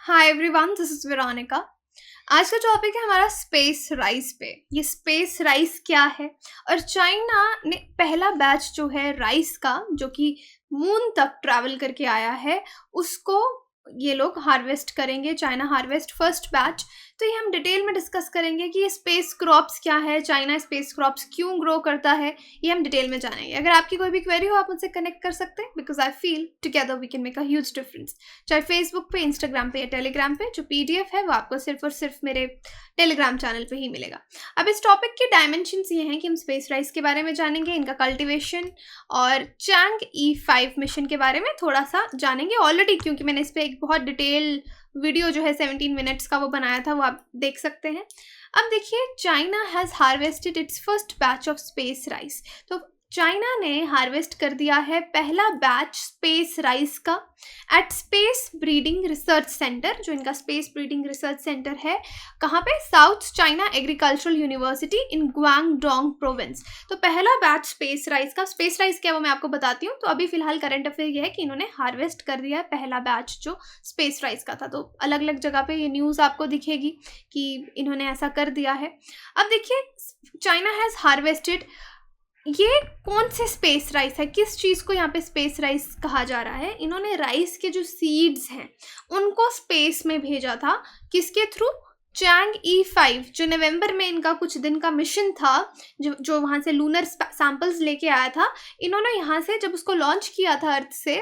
Hi everyone, this is Veronica. आज का topic है हमारा स्पेस राइस पे। ये स्पेस राइस क्या है और चाइना ने पहला बैच जो है राइस का, जो कि मून तक ट्रैवल करके आया है, उसको ये लोग हार्वेस्ट करेंगे। China harvest first batch. तो ये हम डिटेल में डिस्कस करेंगे कि ये स्पेस क्रॉप्स क्या है, चाइना स्पेस क्रॉप्स क्यों ग्रो करता है, ये हम डिटेल में जानेंगे। अगर आपकी कोई भी क्वेरी हो आप मुझसे कनेक्ट कर सकते हैं, because I feel together we can make a huge difference. चाहे फेसबुक पे, इंस्टाग्राम पे या टेलीग्राम पे, जो पीडीएफ है वो आपको सिर्फ और सिर्फ मेरे टेलीग्राम चैनल पे ही मिलेगा। अब इस टॉपिक के डायमेंशंस ये हैं कि हम स्पेस राइस के बारे में जानेंगे, इनका कल्टिवेशन और चैंग E5 मिशन के बारे में थोड़ा सा जानेंगे ऑलरेडी, क्योंकि मैंने इस पर एक बहुत डिटेल वीडियो जो है 17 मिनट्स का वो बनाया था, वो आप देख सकते हैं। अब देखिए, China has harvested its first batch of space rice. तो चाइना ने हार्वेस्ट कर दिया है पहला बैच स्पेस राइस का at space breeding research centre, जो इनका स्पेस ब्रीडिंग रिसर्च सेंटर है। कहाँ पे? South China agricultural university in Guangdong province. तो पहला बैच स्पेस राइस का, स्पेस राइस क्या वो मैं आपको बताती हूँ। तो अभी फिलहाल करंट अफेयर ये है कि इन्होंने हार्वेस्ट कर दिया है पहला बैच जो स्पेस राइस का था। तो अलग अलग जगह पे ये न्यूज़ आपको दिखेगी कि इन्होंने ऐसा कर दिया है। अब देखिए, चाइना हैज़ हार्वेस्टेड, ये कौन से स्पेस राइस है, किस चीज़ को यहाँ पे स्पेस राइस कहा जा रहा है? इन्होंने राइस के जो सीड्स हैं उनको स्पेस में भेजा था। किसके थ्रू? चैंग E5, जो नवंबर में इनका कुछ दिन का मिशन था, जो वहाँ से लूनर सैंपल्स लेके आया था। इन्होंने यहाँ से जब उसको लॉन्च किया था अर्थ से,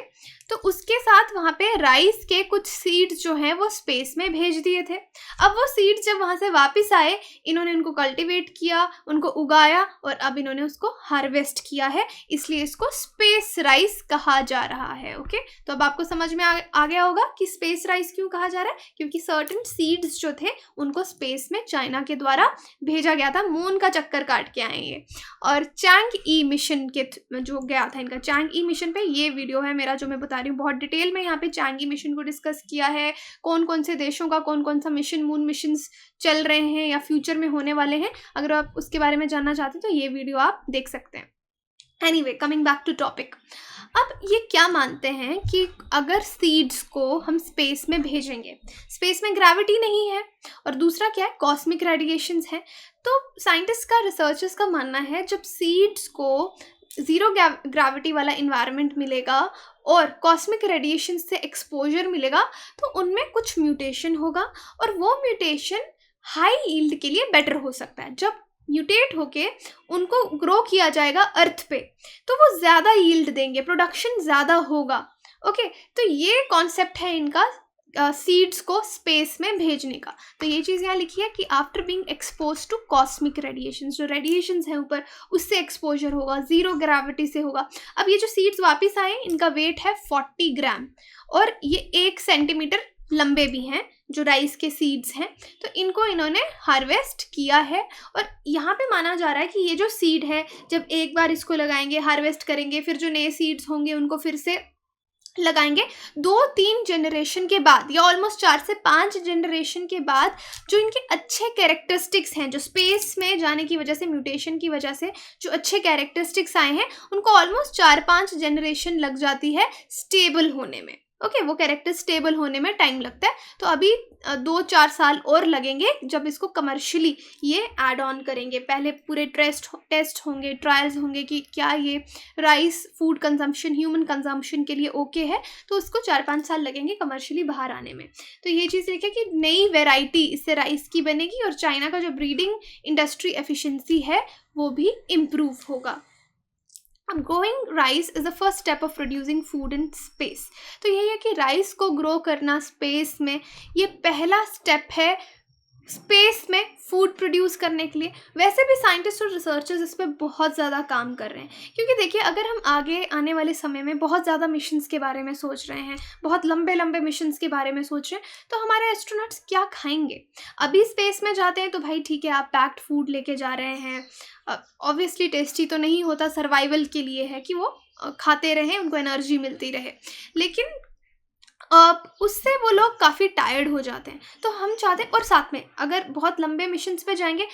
तो उसके साथ वहाँ पे राइस के कुछ सीड्स जो हैं वो स्पेस में भेज दिए थे। अब वो सीड्स जब वहाँ से वापस आए, इन्होंने उनको कल्टीवेट किया, उनको उगाया और अब इन्होंने उसको हार्वेस्ट किया है, इसलिए इसको स्पेस राइस कहा जा रहा है। ओके, तो अब आपको समझ में आ गया होगा कि स्पेस राइस क्यों कहा जा रहा है, क्योंकि सर्टेन सीड्स जो थे उनको स्पेस में चाइना के द्वारा भेजा गया था। मून का चक्कर काट के आए ये। और चैंग ई मिशन के जो गया था इनका, चैंग ई मिशन पे ये वीडियो है मेरा जो मैं बता रही हूँ। बहुत डिटेल में यहाँ पे चैंग ई मिशन को डिस्कस किया है, कौन कौन से देशों का कौन कौन सा मिशन, मून मिशंस चल रहे हैं या फ्यूचर में होने वाले हैं। अगर आप उसके बारे में जानना चाहते हैं तो ये वीडियो आप देख सकते हैं। Anyway, coming back to topic. अब ये क्या मानते हैं कि अगर सीड्स को हम स्पेस में भेजेंगे, स्पेस में ग्रेविटी नहीं है और दूसरा क्या है, कॉस्मिक रेडिएशंस है। तो साइंटिस्ट का, रिसर्चर्स का मानना है जब सीड्स को ज़ीरो ग्रेविटी वाला इन्वायरमेंट मिलेगा और कॉस्मिक रेडिएशन से एक्सपोजर मिलेगा, तो उनमें कुछ म्यूटेशन होगा और वो म्यूटेशन हाई यील्ड के लिए बेटर हो सकता है। जब म्यूटेट होके उनको ग्रो किया जाएगा अर्थ पे, तो वो ज़्यादा यील्ड देंगे, प्रोडक्शन ज़्यादा होगा। ओके, तो ये कॉन्सेप्ट है इनका सीड्स को स्पेस में भेजने का। तो ये चीज़ यहाँ लिखी है कि after being expose to cosmic radiation, जो रेडिएशंस है ऊपर उससे एक्सपोजर होगा, ज़ीरो ग्रेविटी से होगा। अब ये जो सीड्स वापस आए, इनका वेट है 40 ग्राम और ये 1 सेंटीमीटर लंबे भी हैं, जो राइस के सीड्स हैं। तो इनको इन्होंने हार्वेस्ट किया है और यहाँ पे माना जा रहा है कि ये जो सीड है, जब एक बार इसको लगाएंगे, हार्वेस्ट करेंगे, फिर जो नए सीड्स होंगे उनको फिर से लगाएंगे, 2-3 जनरेशन के बाद या ऑलमोस्ट 4 से 5 जनरेशन के बाद, जो इनके अच्छे कैरेक्टरिस्टिक्स हैं, जो स्पेस में जाने की वजह से, म्यूटेशन की वजह से जो अच्छे कैरेक्टरिस्टिक्स आए हैं, उनको ऑलमोस्ट 4-5 जनरेशन लग जाती है स्टेबल होने में। ओके, वो कैरेक्टर स्टेबल होने में टाइम लगता है। तो अभी 2-4 साल और लगेंगे जब इसको कमर्शियली ये ऐड ऑन करेंगे। पहले पूरे टेस्ट होंगे, ट्रायल्स होंगे कि क्या ये rice food consumption, human consumption के लिए ओके है। तो उसको 4-5 साल लगेंगे कमर्शियली बाहर आने में। तो ये चीज़ देखिए कि नई वेराइटी इससे राइस की बनेगी और चाइना का जो ब्रीडिंग इंडस्ट्री एफिशिएंसी है वो भी इम्प्रूव होगा। अब growing rice is the first step of producing food in space. तो यही है कि राइस को ग्रो करना स्पेस में, ये पहला स्टेप है स्पेस में फूड प्रोड्यूस करने के लिए। वैसे भी साइंटिस्ट और रिसर्चर्स इस पर बहुत ज़्यादा काम कर रहे हैं, क्योंकि देखिए, अगर हम आगे आने वाले समय में बहुत ज़्यादा मिशंस के बारे में सोच रहे हैं, बहुत लंबे लंबे मिशंस के बारे में सोच रहे हैं, तो हमारे एस्ट्रोनॉट्स क्या खाएंगे? अभी स्पेस में जाते हैं तो भाई ठीक है, आप पैक्ड फूड लेके जा रहे हैं, ऑब्वियसली टेस्टी तो नहीं होता, सर्वाइवल के लिए है कि वो खाते रहें, उनको एनर्जी मिलती रहे, लेकिन उससे वो लोग काफ़ी टायर्ड हो जाते हैं। तो हम चाहते हैं, और साथ में अगर बहुत लंबे मिशंस पे जाएंगे,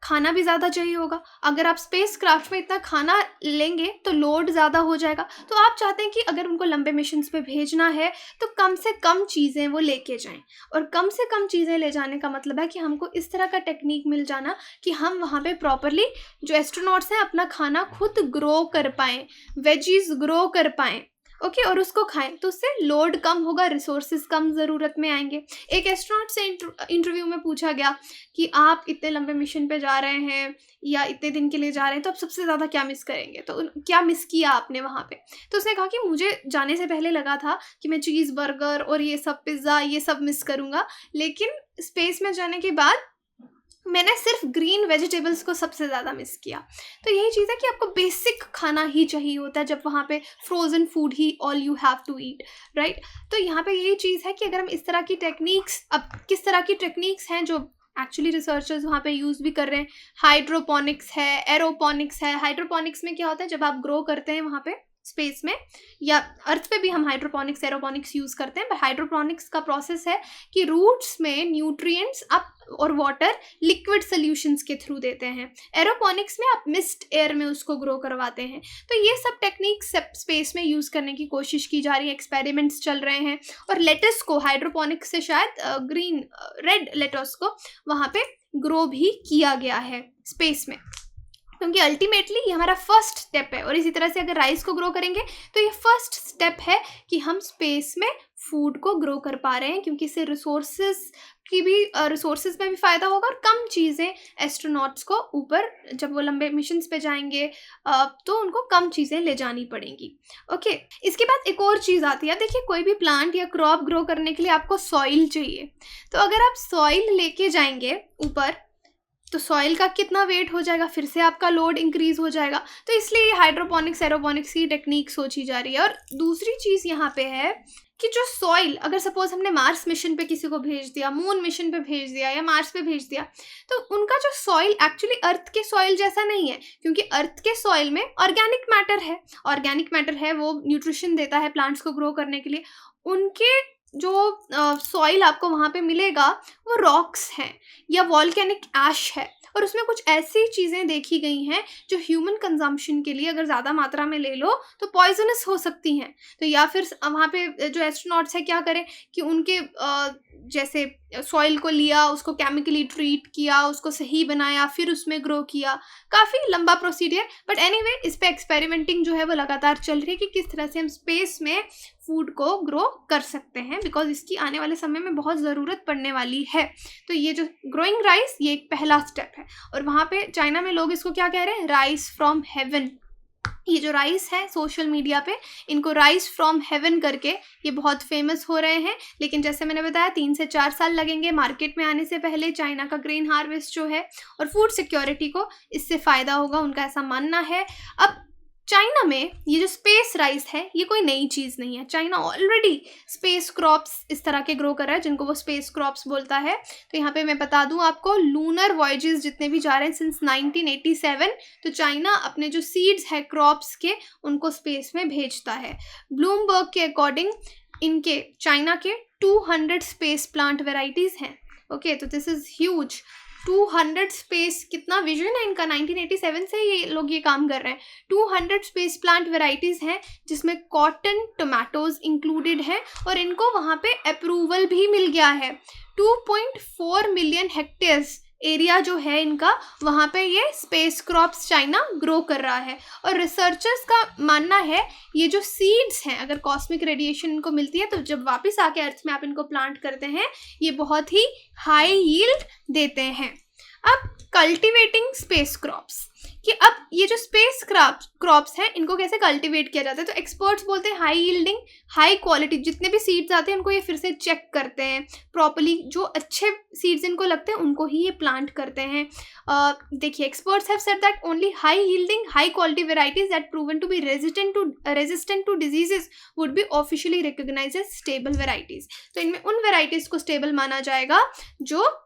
खाना भी ज़्यादा चाहिए होगा। अगर आप स्पेस क्राफ्ट में इतना खाना लेंगे तो लोड ज़्यादा हो जाएगा। तो आप चाहते हैं कि अगर उनको लंबे मिशंस पे भेजना है तो कम से कम चीज़ें वो लेके जाएं, और कम से कम चीज़ें ले जाने का मतलब है कि हमको इस तरह का टेक्निक मिल जाना कि हम वहाँ पे प्रॉपरली जो एस्ट्रोनॉट्स हैं अपना खाना खुद ग्रो कर पाएँ, वेजीज ग्रो कर पाएँ, ओके, और उसको खाएं। तो उससे लोड कम होगा, रिसोर्सेज कम ज़रूरत में आएंगे। एक एस्ट्रोनॉट से इंटरव्यू में पूछा गया कि आप इतने लंबे मिशन पे जा रहे हैं या इतने दिन के लिए जा रहे हैं, तो आप सबसे ज़्यादा क्या मिस करेंगे, तो क्या मिस किया आपने वहाँ पे। तो उसने कहा कि मुझे जाने से पहले लगा था कि मैं चीज़ बर्गर और ये सब पिज़्ज़ा ये सब मिस करूँगा, लेकिन स्पेस में जाने के बाद मैंने सिर्फ ग्रीन वेजिटेबल्स को सबसे ज़्यादा मिस किया। तो यही चीज़ है कि आपको बेसिक खाना ही चाहिए होता है जब वहाँ पे फ्रोज़न फूड ही all you have to eat, right. तो यहाँ पे यही चीज़ है कि अगर हम इस तरह की टेक्निक्स, अब किस तरह की टेक्निक्स हैं जो एक्चुअली रिसर्चर्स वहाँ पे यूज़ भी कर रहे हैं। हाइड्रोपोनिक्स है, एरोपोनिक्स है। हाइड्रोपोनिक्स में क्या होता है, जब आप ग्रो करते हैं वहाँ पे स्पेस में या अर्थ पे भी हम हाइड्रोपोनिक्स एरोपोनिक्स यूज़ करते हैं, पर हाइड्रोपोनिक्स का प्रोसेस है कि रूट्स में न्यूट्रिएंट्स आप और वाटर लिक्विड सॉल्यूशंस के थ्रू देते हैं। एरोपोनिक्स में आप मिस्ट एयर में उसको ग्रो करवाते हैं। तो ये सब टेक्निक्स स्पेस में यूज़ करने की कोशिश की जा रही है, एक्सपेरिमेंट्स चल रहे हैं। और लेटस को हाइड्रोपोनिक्स से शायद ग्रीन रेड लेटस को वहाँ पे ग्रो भी किया गया है स्पेस में, क्योंकि अल्टीमेटली ये हमारा फर्स्ट स्टेप है। और इसी तरह से अगर राइस को ग्रो करेंगे तो ये फर्स्ट स्टेप है कि हम स्पेस में फूड को ग्रो कर पा रहे हैं, क्योंकि इससे रिसोर्सेज में भी फ़ायदा होगा और कम चीज़ें एस्ट्रोनॉट्स को ऊपर जब वो लंबे मिशंस पे जाएंगे तो उनको कम चीज़ें ले जानी पड़ेंगी, ओके। इसके बाद एक और चीज़ आती है। देखिए, कोई भी प्लांट या क्रॉप ग्रो करने के लिए आपको सॉइल चाहिए। तो अगर आप सॉइल लेके जाएंगे ऊपर तो सॉइल का कितना वेट हो जाएगा, फिर से आपका लोड इंक्रीज हो जाएगा। तो इसलिए ये हाइड्रोपोनिक्स एरोपोनिक्स की टेक्निक सोची जा रही है। और दूसरी चीज़ यहाँ पे है कि जो सॉइल, अगर सपोज हमने मार्स मिशन पे किसी को भेज दिया, मून मिशन पे भेज दिया या मार्स पे भेज दिया, तो उनका जो सॉइल एक्चुअली अर्थ के सॉइल जैसा नहीं है, क्योंकि अर्थ के सॉइल में ऑर्गेनिक मैटर है, वो न्यूट्रिशन देता है प्लांट्स को ग्रो करने के लिए। उनके जो सॉइल आपको वहाँ पे मिलेगा वो रॉक्स हैं या वॉल्केनिक ऐश है, और उसमें कुछ ऐसी चीज़ें देखी गई हैं जो ह्यूमन कंजम्पशन के लिए अगर ज़्यादा मात्रा में ले लो तो पॉइजनस हो सकती हैं। तो या फिर वहाँ पे जो एस्ट्रोनॉट्स है क्या करें कि उनके जैसे सॉइल को लिया, उसको केमिकली ट्रीट किया, उसको सही बनाया, फिर उसमें ग्रो किया। काफ़ी लंबा प्रोसीडियर, बट एनीवे इस पे एक्सपेरिमेंटिंग जो है वो लगातार चल रही है कि किस तरह से हम स्पेस में फूड को ग्रो कर सकते हैं, बिकॉज इसकी आने वाले समय में बहुत ज़रूरत पड़ने वाली है। तो ये जो ग्रोइंग राइस, ये एक पहला स्टेप है। और वहाँ पे चाइना में लोग इसको क्या कह रहे हैं, राइस फ्रॉम हेवन। ये जो राइस है सोशल मीडिया पे, इनको राइस फ्रॉम हेवन करके ये बहुत फेमस हो रहे हैं। लेकिन जैसे मैंने बताया 3 से 4 साल लगेंगे मार्केट में आने से पहले। चाइना का ग्रेन हार्वेस्ट जो है और फूड सिक्योरिटी को इससे फ़ायदा होगा, उनका ऐसा मानना है। अब चाइना में ये जो स्पेस राइस है ये कोई नई चीज़ नहीं है। चाइना ऑलरेडी स्पेस क्रॉप्स इस तरह के ग्रो कर रहा है जिनको वो स्पेस क्रॉप्स बोलता है। तो यहाँ पे मैं बता दूँ आपको, लूनर वॉयजेस जितने भी जा रहे हैं सिंस 1987, तो चाइना अपने जो सीड्स है क्रॉप्स के उनको स्पेस में भेजता है। ब्लूमबर्ग के अकॉर्डिंग इनके चाइना के 200 स्पेस प्लांट वेराइटीज़ हैं, ओके। तो दिस इज़ ह्यूज। 200 स्पेस, कितना विजन है इनका, 1987 से ये लोग ये काम कर रहे हैं। 200 स्पेस प्लांट वेराइटीज़ हैं जिसमें कॉटन टोमेटोज इंक्लूडेड हैं, और इनको वहाँ पे अप्रूवल भी मिल गया है। 2.4 मिलियन हेक्टेयर्स एरिया जो है इनका, वहाँ पे ये स्पेस क्रॉप्स चाइना ग्रो कर रहा है। और रिसर्चर्स का मानना है ये जो सीड्स हैं, अगर कॉस्मिक रेडिएशन इनको मिलती है तो जब वापस आके अर्थ में आप इनको प्लांट करते हैं ये बहुत ही हाई यील्ड देते हैं। अब कल्टीवेटिंग स्पेस क्रॉप्स, कि अब ये जो स्पेस क्रॉप्स हैं इनको कैसे कल्टीवेट किया जाता है। तो एक्सपर्ट्स बोलते हैं हाई यील्डिंग, हाई क्वालिटी, जितने भी सीड्स आते हैं उनको ये फिर से चेक करते हैं प्रॉपर्ली, जो अच्छे सीड्स इनको लगते हैं उनको ही ये प्लांट करते हैं। देखिए, experts have said that only high yielding high quality varieties that proven to be resistant to diseases would be officially recognised as stable varieties. तो इनमें उन वेराइटीज को स्टेबल माना जाएगा जो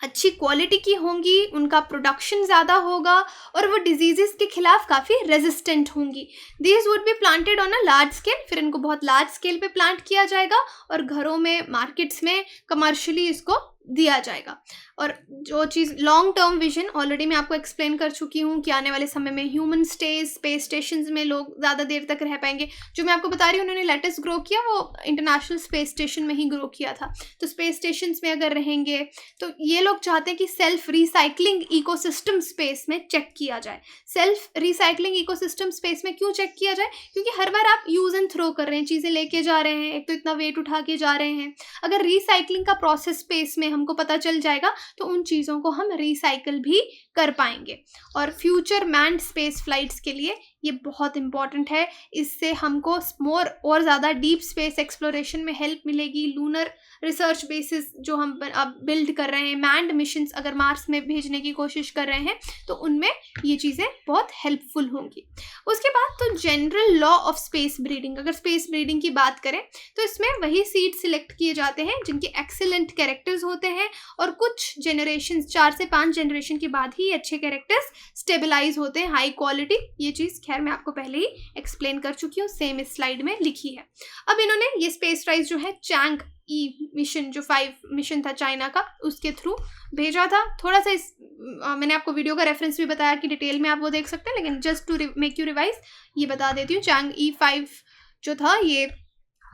अच्छी क्वालिटी की होंगी, उनका प्रोडक्शन ज़्यादा होगा और वो डिजीज़ के खिलाफ काफ़ी रेजिस्टेंट होंगी। These would be planted on a large scale, फिर इनको बहुत लार्ज स्केल पे प्लांट किया जाएगा और घरों में, मार्केट्स में कमर्शियली इसको दिया जाएगा। और जो चीज़ लॉन्ग टर्म विजन ऑलरेडी मैं आपको एक्सप्लेन कर चुकी हूँ कि आने वाले समय में ह्यूमन स्टेज स्पेस स्टेशन में लोग ज़्यादा देर तक रह पाएंगे। जो मैं आपको बता रही हूँ उन्होंने लेटेस्ट ग्रो किया वो इंटरनेशनल स्पेस स्टेशन में ही ग्रो किया था। तो स्पेस स्टेशन में अगर रहेंगे तो ये लोग चाहते हैं कि सेल्फ रिसाइकलिंग इकोसिस्टम स्पेस में चेक किया जाए। सेल्फ रिसाइकलिंग इकोसिस्टम स्पेस में क्यों चेक किया जाए? क्योंकि हर बार आप यूज़ एंड थ्रो कर रहे हैं, चीज़ें लेके जा रहे हैं, एक तो इतना वेट उठा के जा रहे हैं। अगर रिसाइकलिंग का प्रोसेस स्पेस में हमको पता चल जाएगा तो उन चीज़ों को हम रिसाइकल भी कर पाएंगे। और फ्यूचर मैन्ड स्पेस फ्लाइट्स के लिए ये बहुत इंपॉर्टेंट है। इससे हमको मोर और ज़्यादा डीप स्पेस एक्सप्लोरेशन में हेल्प मिलेगी। लूनर रिसर्च बेसिस जो हम अब बिल्ड कर रहे हैं, मैन्ड मिशंस अगर मार्स में भेजने की कोशिश कर रहे हैं तो उनमें ये चीज़ें बहुत हेल्पफुल होंगी। उसके बाद तो general law of space breeding, अगर स्पेस ब्रीडिंग की बात करें तो इसमें वही सीड सिलेक्ट किए जाते हैं जिनके एक्सीलेंट कैरेक्टर्स होते हैं और कुछ जनरेशन 4 से 5 जनरेशन के बाद ही अच्छे कैरेक्टर्स स्टेबलाइज होते हैं, हाई क्वालिटी। ये चीज़ खैर मैं आपको पहले ही एक्सप्लेन कर चुकी हूँ, सेम इस स्लाइड में लिखी है। अब इन्होंने ये स्पेस राइज जो है चैंग ई मिशन जो 5 मिशन था चाइना का उसके थ्रू भेजा था। थोड़ा सा मैंने आपको वीडियो का रेफरेंस भी बताया कि डिटेल में आप वो देख सकते हैं, लेकिन just to make you revise ये बता देती हूँ। चैंग ई5 जो था ये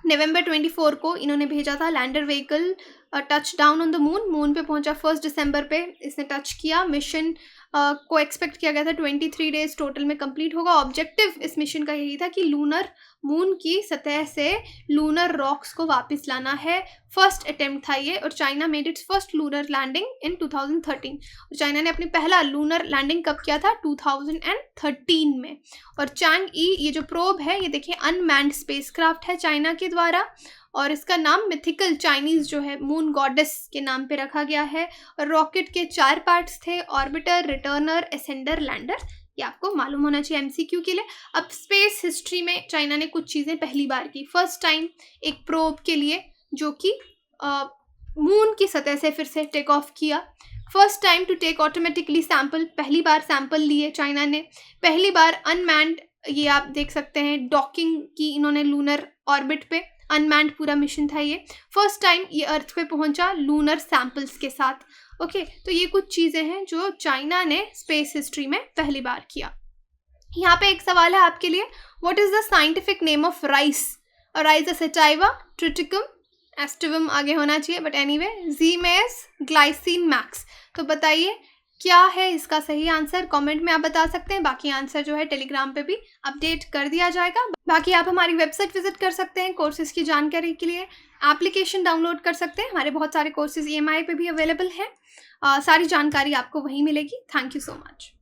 नवंबर 24 को इन्होंने भेजा था। Lander vehicle touch down on the moon पे पहुंचा 1 दिसंबर पे इसने टच किया। मिशन को एक्सपेक्ट किया गया था 23 डेज टोटल में कंप्लीट होगा। ऑब्जेक्टिव इस मिशन का यही था कि लूनर मून की सतह से लूनर रॉक्स को वापस लाना है। फर्स्ट अटेम्प्ट था ये और China made its first lunar landing in 2013। और चाइना ने अपनी पहला लूनर लैंडिंग कब किया था? 2013 में। और चैंग ई ये जो प्रोब है ये देखिए अनमैन्ड स्पेसक्राफ्ट है चाइना के द्वारा और इसका नाम मिथिकल चाइनीज जो है मून गॉडेस के नाम पे रखा गया है। और रॉकेट के 4 पार्ट्स थे, ऑर्बिटर, रिटर्नर, एसेंडर, लैंडर। ये आपको मालूम होना चाहिए एमसीक्यू के लिए। अब स्पेस हिस्ट्री में चाइना ने कुछ चीज़ें पहली बार की। फर्स्ट टाइम एक प्रोब के लिए जो कि मून की सतह से फिर से टेक ऑफ किया। First time to take automatically sample, पहली बार सैंपल लिए चाइना ने। पहली बार अनमैन्ड, ये आप देख सकते हैं डॉकिंग की इन्होंने लूनर ऑर्बिट पे, अनमैन्ड पूरा मिशन था ये। फर्स्ट टाइम ये अर्थ पे पहुंचा लूनर सैंपल्स के साथ। ओके, तो ये कुछ चीज़ें हैं जो चाइना ने स्पेस हिस्ट्री में पहली बार किया। यहाँ पे एक सवाल है आपके लिए, what is the scientific name of rice? Rice sativa, Triticum, aestivum आगे होना चाहिए, बट एनीवे जीमेस ग्लाइसिन मैक्स। तो बताइए क्या है इसका सही आंसर? कमेंट में आप बता सकते हैं। बाकी आंसर जो है टेलीग्राम पे भी अपडेट कर दिया जाएगा। बाकी आप हमारी वेबसाइट विजिट कर सकते हैं कोर्सेज की जानकारी के लिए। एप्लीकेशन डाउनलोड कर सकते हैं, हमारे बहुत सारे कोर्सेज EMI पे भी अवेलेबल हैं। सारी जानकारी आपको वहीं मिलेगी। Thank you so much.